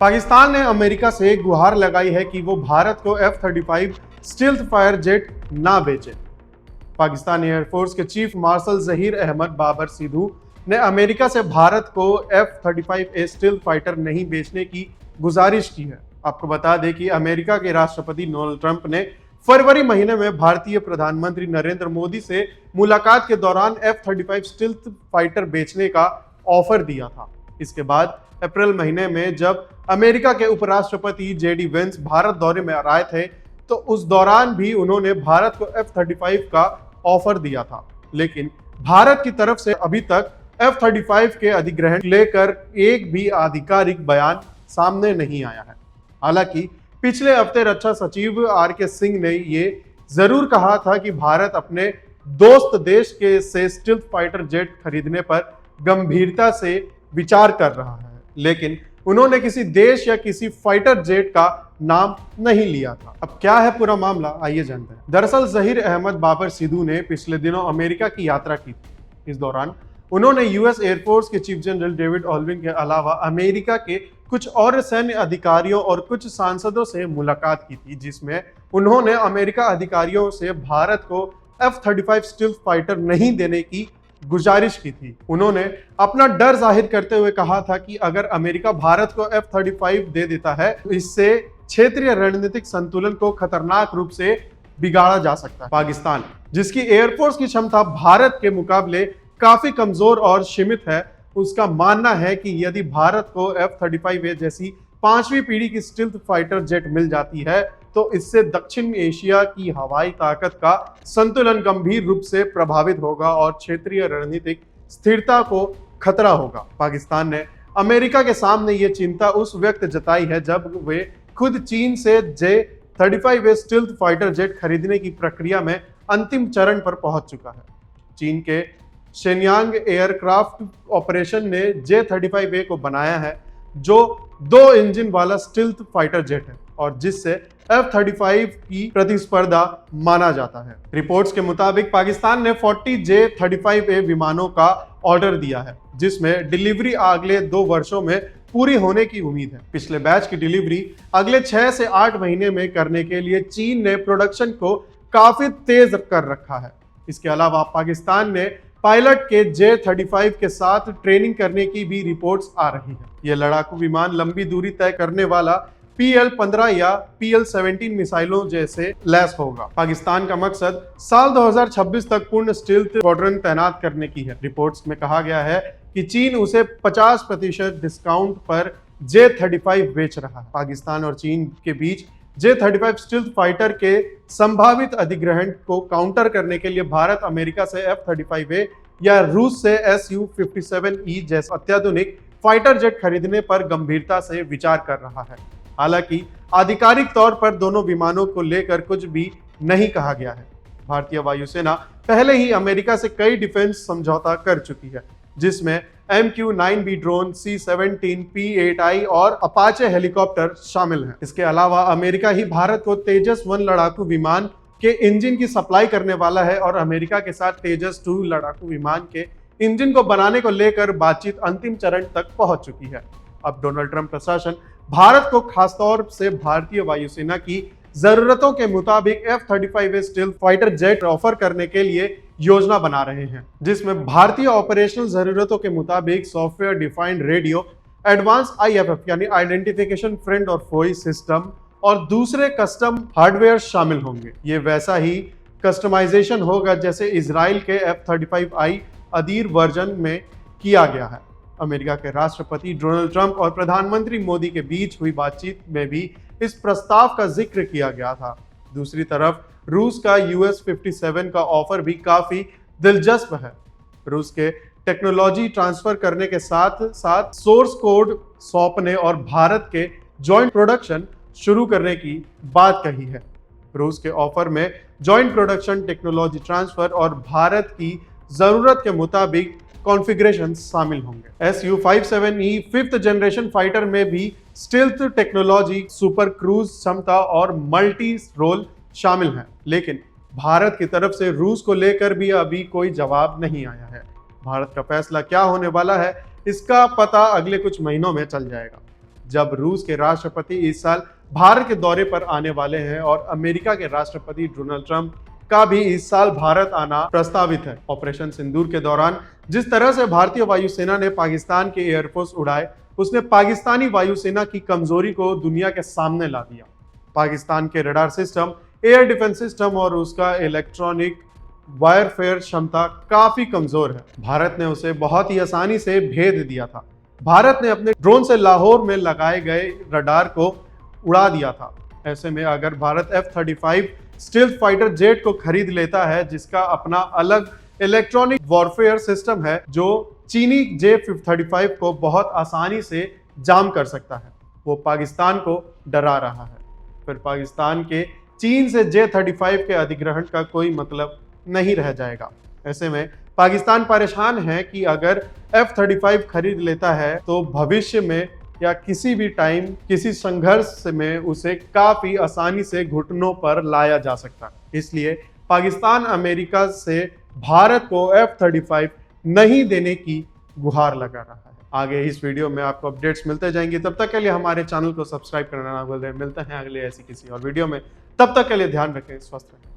पाकिस्तान ने अमेरिका से गुहार लगाई है कि वो भारत को F-35 स्टील्थ फाइटर जेट ना बेचे। पाकिस्तानी एयरफोर्स के चीफ मार्शल जहीर अहमद बाबर सिद्धू ने अमेरिका से भारत को F-35A स्टील्थ फाइटर नहीं बेचने की गुजारिश की है। आपको बता दें कि अमेरिका के राष्ट्रपति डोनाल्ड ट्रंप ने फरवरी महीने में भारतीय प्रधानमंत्री नरेंद्र मोदी से मुलाकात के दौरान F-35 स्टील्थ फाइटर बेचने का ऑफर दिया था। इसके बाद अप्रैल महीने में जब अमेरिका के उपराष्ट्रपति जेडी वेंस भारत दौरे में आए थे तो उस दौरान भी उन्होंने भारत को F-35 का ऑफर दिया था, लेकिन भारत की तरफ से अभी तक F-35 के अधिग्रहण लेकर एक भी आधिकारिक बयान सामने नहीं आया है। हालांकि पिछले हफ्ते रक्षा सचिव आर.के. सिंह ने ये जरूर कहा था कि भारत अपने दोस्त देश के से स्टील्थ फाइटर जेट खरीदने पर गंभीरता से विचार कर रहा है, लेकिन उन्होंने किसी देश या किसी फाइटर जेट का नाम नहीं लिया था। अब क्या है पूरा मामला, आइए जानते हैं। दरअसल जहीर अहमद बाबर सिद्धू ने पिछले दिनों अमेरिका की यात्रा की थी। इस दौरान उन्होंने यूएस एयरफोर्स के चीफ जनरल डेविड ऑल्विन के अलावा अमेरिका के कुछ और सैन्य अधिकारियों और कुछ सांसदों से मुलाकात की थी, जिसमें उन्होंने अमेरिका अधिकारियों से भारत को F-35 स्टील्थ फाइटर नहीं देने की गुजारिश की थी। उन्होंने अपना डर जाहिर करते हुए कहा था कि अगर अमेरिका भारत को F-35 दे देता है तो इससे क्षेत्रीय रणनीतिक संतुलन को खतरनाक रूप से बिगाड़ा जा सकता है। पाकिस्तान, जिसकी एयरफोर्स की क्षमता भारत के मुकाबले काफी कमजोर और सीमित है, उसका मानना है कि यदि भारत को F-35A जैसी 5वीं पीढ़ी की स्टील्थ फाइटर जेट मिल जाती है तो इससे दक्षिण एशिया की हवाई ताकत का संतुलन गंभीर रूप से प्रभावित होगा और क्षेत्रीय रणनीतिक स्थिरता को खतरा होगा। पाकिस्तान ने अमेरिका के सामने ये चिंता उस वक्त जताई है जब वे खुद चीन से J-35A स्टील्थ फाइटर जेट खरीदने की प्रक्रिया में अंतिम चरण पर पहुंच चुका है। चीन के शेन्यांग एयरक्राफ्ट ऑपरेशन ने J-35A को बनाया है, जो 2 इंजन वाला स्टील्थ फाइटर जेट है और जिससे F-35 की प्रतिस्पर्धा माना जाता है। रिपोर्ट्स के मुताबिक पाकिस्तान ने 40 J-35A विमानों का ऑर्डर दिया है, जिसमें डिलीवरी अगले 2 वर्षों में पूरी होने की उम्मीद है। पिछले बैच की डिलीवरी अगले 6 से 8 महीने में करने के लिए चीन ने प्रोडक्शन को काफी तेज कर रखा है। इसके अलावा पाकिस्तान ने पायलट के J-35 के साथ ट्रेनिंग करने की भी रिपोर्ट्स आ रही है। यह लड़ाकू विमान लंबी दूरी तय करने वाला PL-15 या PL-17 मिसाइलों जैसे लैस होगा। पाकिस्तान का मकसद साल 2026 तक पूर्ण स्टील्थ स्क्वाड्रन तैनात करने की है। रिपोर्ट्स में कहा गया है कि चीन उसे 50% डिस्काउंट पर J-35 बेच रहा है। पाकिस्तान और चीन के बीच J-35 स्टील्थ फाइटर के संभावित अधिग्रहण को काउंटर करने के लिए भारत अमेरिका से F-35A या रूस से Su-57E जैसे अत्याधुनिक फाइटर जेट खरीदने पर गंभीरता से विचार कर रहा है। हालांकि आधिकारिक तौर पर दोनों विमानों को लेकर कुछ भी नहीं कहा गया है। भारतीय वायुसेना पहले ही अमेरिका से कई डिफेंस समझौता कर चुकी है, जिसमें MQ-9B ड्रोन, C-17, P-8I और अपाचे हेलीकॉप्टर शामिल हैं। इसके अलावा अमेरिका ही भारत को तेजस 1 लड़ाकू विमान के इंजन की सप्लाई करने वाला है और अमेरिका के साथ तेजस 2 लड़ाकू विमान के इंजन को बनाने को लेकर बातचीत अंतिम चरण तक पहुंच चुकी है। अब डोनाल्ड ट्रंप प्रशासन भारत को खासतौर से भारतीय वायुसेना की जरूरतों के मुताबिक F-35A stealth fighter jet offer करने के लिए योजना बना रहे हैं, जिसमें भारतीय ऑपरेशनल जरूरतों के मुताबिक software defined radio, advance IFF यानी आइडेंटिफिकेशन फ्रेंड और फोई सिस्टम और दूसरे कस्टम हार्डवेयर शामिल होंगे। ये वैसा ही कस्टमाइजेशन होगा जैसे इजराइल के F-35I अदीर वर्जन में किया गया है। अमेरिका के राष्ट्रपति डोनाल्ड ट्रंप और प्रधानमंत्री मोदी के बीच हुई बातचीत में भी इस प्रस्ताव का जिक्र किया गया था। दूसरी तरफ रूस का US-57 का ऑफर भी काफी दिलचस्प है। रूस के टेक्नोलॉजी ट्रांसफर करने के साथ साथ सोर्स कोड सौंपने और भारत के जॉइंट प्रोडक्शन शुरू करने की बात कही है। रूस के ऑफर में जॉइंट प्रोडक्शन, टेक्नोलॉजी ट्रांसफर और भारत की जरूरत के मुताबिक कॉन्फ़िगरेशन शामिल होंगे। Su-57E 5th जनरेशन फाइटर में भी स्टील्थ टेक्नोलॉजी, सुपर क्रूज क्षमता और मल्टी रोल शामिल हैं, लेकिन भारत की तरफ से रूस को लेकर भी अभी कोई जवाब नहीं आया है। भारत का फैसला क्या होने वाला है, इसका पता अगले कुछ महीनों में चल जाएगा। जब रूस के राष्ट्रपति इस साल भारत के दौरे पर आने वाले हैं और अमेरिका के राष्ट्रपति डोनाल्ड ट्रंप का भी इस साल भारत आना प्रस्तावित है। ऑपरेशन सिंदूर के दौरान जिस तरह से भारतीय वायुसेना ने पाकिस्तान के एयरफोर्स उड़ाए, उसने पाकिस्तानी वायुसेना की कमजोरी को दुनिया के सामने ला दिया। पाकिस्तान के radar system, air defence system और उसका इलेक्ट्रॉनिक वायरफेयर क्षमता काफी कमजोर है। भारत ने उसे बहुत ही आसानी से भेद दिया था। भारत ने अपने ड्रोन से लाहौर में लगाए गए रडार को उड़ा दिया था। ऐसे में अगर Bharat F-35 stealth fighter jet को खरीद लेता है, जिसका अपना अलग इलेक्ट्रॉनिक वॉरफेयर सिस्टम है, जो चीनी J-35 को बहुत आसानी से जाम कर सकता है, वो पाकिस्तान को डरा रहा है। फिर पाकिस्तान के चीन से J-35 के अधिग्रहण का कोई मतलब नहीं रह जाएगा। ऐसे में पाकिस्तान परेशान है कि अगर F-35 खरीद लेता है तो भविष्य में या किसी भी टाइम किसी संघर्ष में उसे काफी आसानी से घुटनों पर लाया जा सकता है। इसलिए पाकिस्तान अमेरिका से भारत को F-35 नहीं देने की गुहार लगा रहा है। आगे इस वीडियो में आपको अपडेट्स मिलते जाएंगे। तब तक के लिए हमारे चैनल को सब्सक्राइब करना ना भूलें। मिलते हैं अगले ऐसी किसी और वीडियो में। तब तक के लिए ध्यान रखें, स्वस्थ रहें।